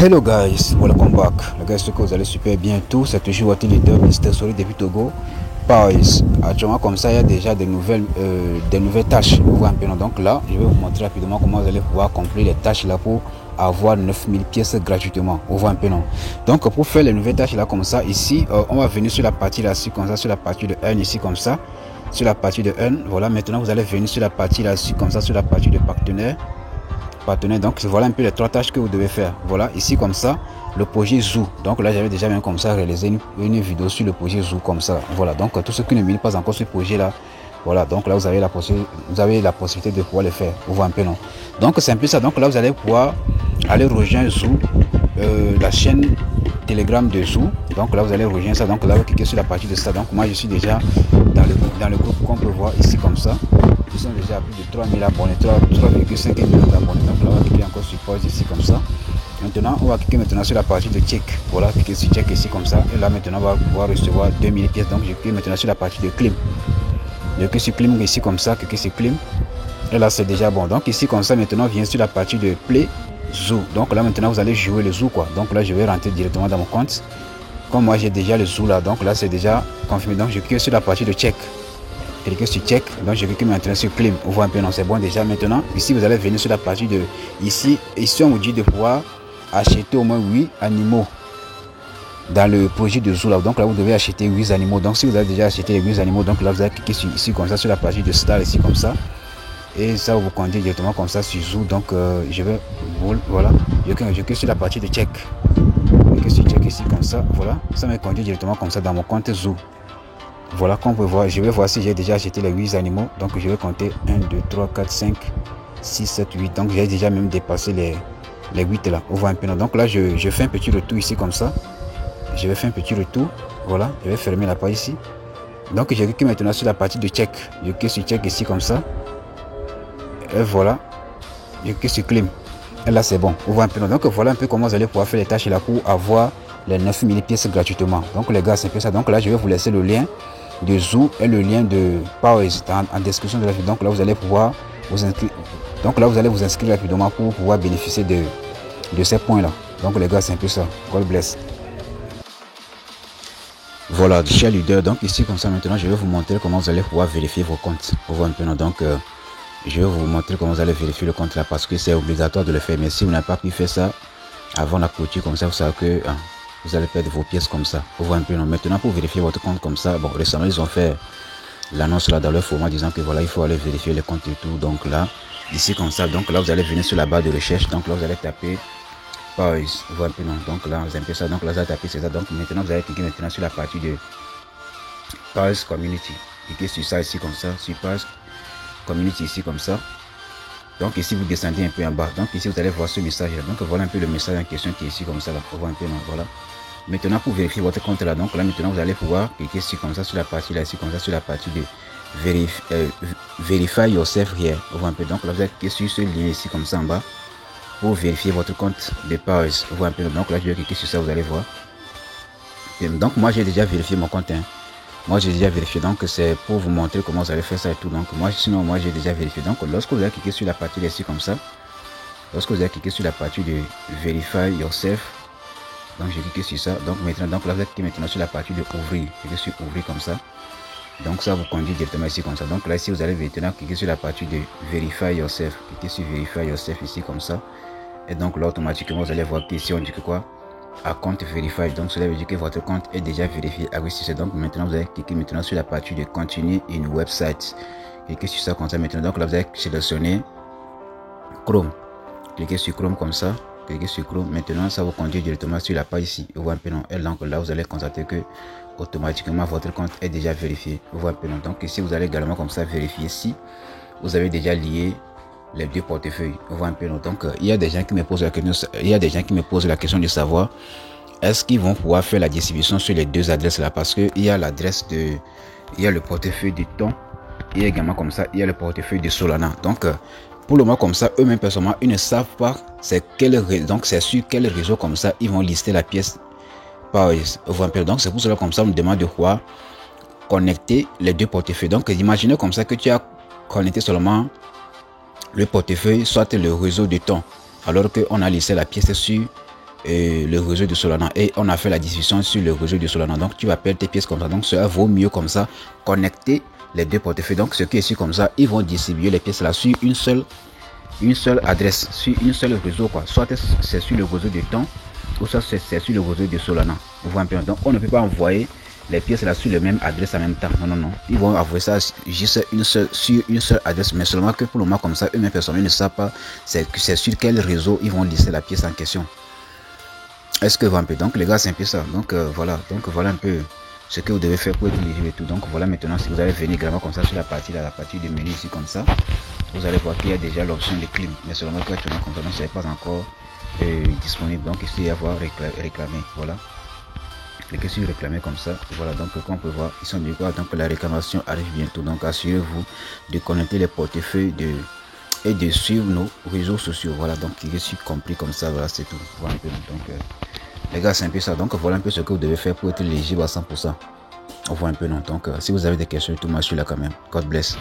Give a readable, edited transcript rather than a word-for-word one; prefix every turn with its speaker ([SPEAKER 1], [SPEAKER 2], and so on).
[SPEAKER 1] Hello guys, welcome back. Les gars, j'espère que vous allez super bien tout. C'est toujours votre leader Mr. Solid depuis Togo. Paris. Actuellement comme ça, il y a déjà des nouvelles tâches. Vous voyez un peu, non? Donc là, je vais vous montrer rapidement comment vous allez pouvoir accomplir les tâches là pour avoir 9000 pièces gratuitement. Vous voyez un peu, non? Donc pour faire les nouvelles tâches là comme ça, ici, on va venir sur la partie là-ci comme ça, sur la partie de 1 ici comme ça. Sur la partie de 1, voilà. Maintenant vous allez venir sur la partie là-ci comme ça, sur la partie de partenaire. Donc voilà un peu les trois tâches que vous devez faire. Voilà ici comme ça le projet Zoo. Donc là j'avais déjà même comme ça réalisé une vidéo sur le projet Zoo comme ça. Voilà, donc tous ceux qui ne militent pas encore ce projet là, voilà, donc là vous avez la possibilité de pouvoir le faire. Vous voyez un peu, non? Donc c'est un peu ça. Donc là vous allez pouvoir aller rejoindre Zoo, la chaîne Telegram de Zoo. Donc là vous allez rejoindre ça. Donc là vous cliquez sur la partie de ça. Donc moi je suis déjà dans le groupe qu'on peut voir ici comme ça. Ils sont déjà à plus de 3000 abonnés, 3,5 millions d'abonnés. Donc là on va cliquer encore sur pause ici comme ça. Maintenant on va cliquer maintenant sur la partie de check. Voilà, cliquer sur check ici comme ça. Et là maintenant on va pouvoir recevoir 2000 pièces. Donc je clique maintenant sur la partie de clim. Je clique sur clim ici comme ça, cliquer sur clim. Et là c'est déjà bon. Donc ici comme ça maintenant on vient sur la partie de play Zoo. Donc là maintenant vous allez jouer le Zoo quoi. Donc là je vais rentrer directement dans mon compte. Comme moi j'ai déjà le Zoo là, donc là c'est déjà confirmé. Donc je clique sur la partie de check. Cliquez sur check, donc je clique maintenant sur clim. On voit un peu, non, c'est bon déjà. Maintenant ici vous allez venir sur la partie de ici on vous dit de pouvoir acheter au moins 8 animaux dans le projet de Zoo là. Donc là vous devez acheter 8 animaux. Donc si vous avez déjà acheté les 8 animaux, donc là vous allez cliquer sur ici comme ça sur la partie de star ici comme ça, et ça vous conduit directement comme ça sur Zoo. Donc je vais voilà, je clique sur la partie de check, cliquez sur check ici comme ça, voilà, ça me conduit directement comme ça dans mon compte Zoo. Voilà, comme on peut voir, je vais voir si j'ai déjà acheté les 8 animaux. Donc je vais compter 1, 2, 3, 4, 5, 6, 7, 8. Donc j'ai déjà même dépassé les 8 là. On voit un peu. Donc là je fais un petit retour ici comme ça. Je vais faire un petit retour. Voilà, je vais fermer la page ici. Donc je clique maintenant sur la partie de check. Je clique sur check ici comme ça. Et voilà, je clique sur clim. Et là c'est bon. On voit un peu. Donc voilà un peu comment vous allez pouvoir faire les tâches là pour avoir les 9000 pièces gratuitement. Donc les gars, c'est un peu ça. Donc là je vais vous laisser le lien de Zoo et le lien de Powers en description de la vidéo. Donc là vous allez pouvoir vous inscrire. Donc là vous allez vous inscrire rapidement pour pouvoir bénéficier de ces points là. Donc les gars, c'est un peu ça. God bless. Voilà, cher leader. Donc ici comme ça maintenant je vais vous montrer comment vous allez pouvoir vérifier vos comptes. Vous voyez un peu, non? Donc je vais vous montrer comment vous allez vérifier le compte là, parce que c'est obligatoire de le faire. Mais si vous n'avez pas pu faire ça avant la clôture comme ça, vous savez que vous allez perdre vos pièces comme ça. Vous voyez un peu, non? Maintenant pour vérifier votre compte comme ça, bon, récemment ils ont fait l'annonce là dans leur format disant que voilà, il faut aller vérifier les comptes et tout. Donc là, ici comme ça, donc là vous allez venir sur la barre de recherche. Donc là vous allez taper Powers. Vous voyez un peu, non? Donc là vous avez ça. Donc là vous allez taper c'est ça. Donc maintenant vous allez cliquer maintenant sur la partie de Powers Community. Cliquez sur ça ici comme ça, sur Powers Community ici comme ça. Donc ici vous descendez un peu en bas. Donc ici vous allez voir ce message là. Donc voilà un peu le message en question qui est ici comme ça là. Vous voyez un peu, non? Voilà. Maintenant pour vérifier votre compte là, donc là maintenant vous allez pouvoir cliquer ici comme ça sur la partie là, ici comme ça sur la partie de Verify yourself here. Vous voyez un peu. Donc là vous allez cliquer sur ce lien ici comme ça en bas pour vérifier votre compte de Powers. Vous voyez un peu. Donc là je vais cliquer sur ça, vous allez voir. Et donc moi j'ai déjà vérifié mon compte. Moi j'ai déjà vérifié, donc c'est pour vous montrer comment vous allez faire ça et tout. Donc moi j'ai déjà vérifié. Donc lorsque vous allez cliquer sur la partie ici comme ça, lorsque vous allez cliquer sur la partie de Verify yourself, donc j'ai cliqué sur ça. Donc maintenant, donc là vous allez cliquer maintenant sur la partie de ouvrir. Cliquez sur ouvrir comme ça. Donc ça vous conduit directement ici comme ça. Donc là ici vous allez maintenant cliquer sur la partie de Verify yourself. Cliquez sur Verify yourself ici comme ça. Et donc là automatiquement vous allez voir qu'ici on dit que quoi, à compte Verify. Donc cela veut dire que votre compte est déjà vérifié. Ah oui, c'est donc maintenant vous allez cliquer maintenant sur la partie de continuer une website. Cliquez sur ça comme ça maintenant. Donc là vous allez sélectionner Chrome. Cliquez sur Chrome comme ça. Cliquez sur Chrome. Maintenant ça vous conduit directement sur la page ici. Vous voyez un peu, non? Et donc là vous allez constater que automatiquement votre compte est déjà vérifié. Vous voyez un peu, non? Donc ici vous allez également comme ça vérifier si vous avez déjà lié les deux portefeuilles. Vous voyez un peu, non? Donc il y a des gens qui me posent la question, de savoir est-ce qu'ils vont pouvoir faire la distribution sur les deux adresses là, parce que il y a l'adresse de, il y a le portefeuille de Ton, et également comme ça il y a le portefeuille de Solana. Donc pour le moment comme ça, eux-mêmes personnellement ils ne savent pas c'est sur quel réseau comme ça ils vont lister la pièce Powers. Donc c'est pour cela comme ça on me demande de pouvoir connecter les deux portefeuilles. Donc imaginez comme ça que tu as connecté seulement le portefeuille, soit le réseau de Ton, alors qu'on a listé la pièce sur le réseau de Solana et on a fait la discussion sur le réseau de Solana. Donc tu vas perdre tes pièces comme ça. Donc cela vaut mieux comme ça connecter les deux portefeuilles. Donc ce qui est ici comme ça, ils vont distribuer les pièces là sur une seule adresse, sur une seule réseau quoi. Soit c'est sur le réseau de temps ou soit c'est sur le réseau de Solana. Vous voyez un peu. Donc on ne peut pas envoyer les pièces là sur la même adresse en même temps. Non, non, non. Ils vont envoyer ça juste sur une seule adresse, mais seulement que pour le moment comme ça, eux-mêmes personne ne savent pas c'est sur quel réseau ils vont lister la pièce en question. Est-ce que vous un peu, donc les gars, c'est un peu ça. Donc voilà un peu ce que vous devez faire pour être éligible et tout. Donc voilà, maintenant si vous allez venir également comme ça sur la partie du menu ici comme ça, vous allez voir qu'il y a déjà l'option de clim, mais seulement que actuellement comme ça, donc c'est pas encore disponible. Donc ici il y a avoir réclamé, voilà. Cliquez sur réclamer comme ça, voilà. Donc comme on peut voir, ils sont du quoi, donc la réclamation arrive bientôt. Donc assurez-vous de connecter les portefeuilles et de suivre nos réseaux sociaux. Voilà, donc je suis compris comme ça, voilà, c'est tout. Voilà un peu. Donc les gars, c'est un peu ça. Donc voilà un peu ce que vous devez faire pour être éligible à 100%. On voit un peu non. Donc si vous avez des questions, tout moi je suis là quand même. God bless.